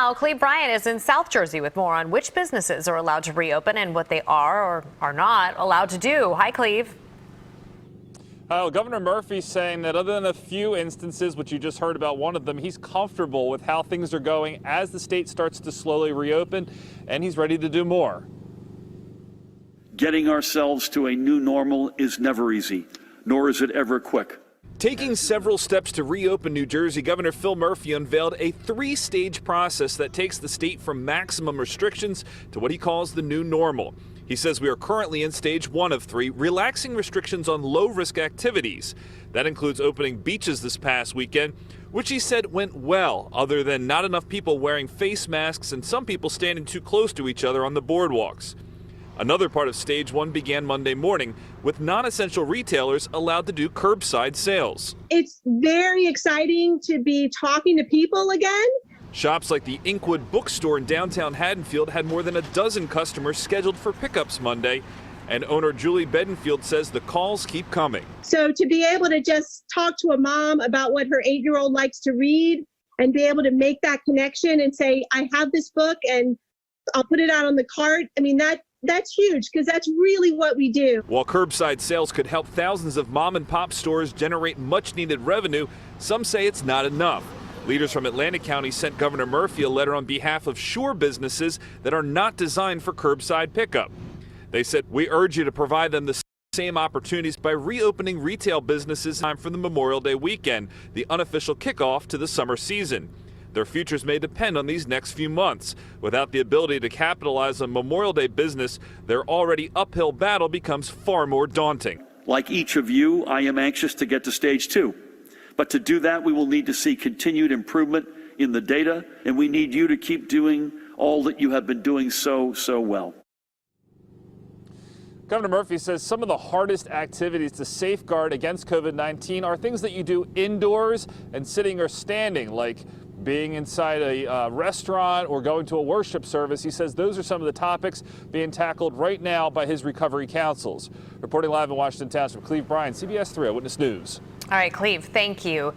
Now, Cleve Bryan is in South Jersey with more on which businesses are allowed to reopen and what they are or are not allowed to do. Hi, Cleve. Governor Murphy saying that other than a few instances, which you just heard about one of them, he's comfortable with how things are going as the state starts to slowly reopen, and he's ready to do more. Getting ourselves to a new normal is never easy, nor is it ever quick. Taking several steps to reopen New Jersey, Governor Phil Murphy unveiled a three-stage process that takes the state from maximum restrictions to what he calls the new normal. He says we are currently in stage 1 of 3, relaxing restrictions on low-risk activities. That includes opening beaches this past weekend, which he said went well, other than not enough people wearing face masks and some people standing too close to each other on the boardwalks. Another part of stage 1 began Monday morning, with non-essential retailers allowed to do curbside sales. It's very exciting to be talking to people again. Shops like the Inkwood bookstore in downtown Haddonfield had more than a dozen customers scheduled for pickups Monday, and owner Julie Bedingfield says the calls keep coming. So to be able to just talk to a mom about what her 8-year-old likes to read and be able to make that connection and say, I have this book and I'll put it out on the cart. I mean, that's huge because that's really what we do. While curbside sales could help thousands of mom and pop stores generate much needed revenue, some say it's not enough. Leaders from Atlantic County sent Governor Murphy a letter on behalf of Shore businesses that are not designed for curbside pickup. They said, we urge you to provide them the same opportunities by reopening retail businesses in time for the Memorial Day weekend, the unofficial kickoff to the summer season. Their futures may depend on these next few months. Without the ability to capitalize on Memorial Day business, their already uphill battle becomes far more daunting. Like each of you, I am anxious to get to stage 2. But to do that, we will need to see continued improvement in the data, and we need you to keep doing all that you have been doing so well. Governor Murphy says some of the hardest activities to safeguard against COVID-19 are things that you do indoors and sitting or standing, like being inside a restaurant or going to a worship service. He says those are some of the topics being tackled right now by his recovery councils. Reporting live in Washington Township, Cleve Bryan, CBS 3 Eyewitness News. All right, Cleve, thank you.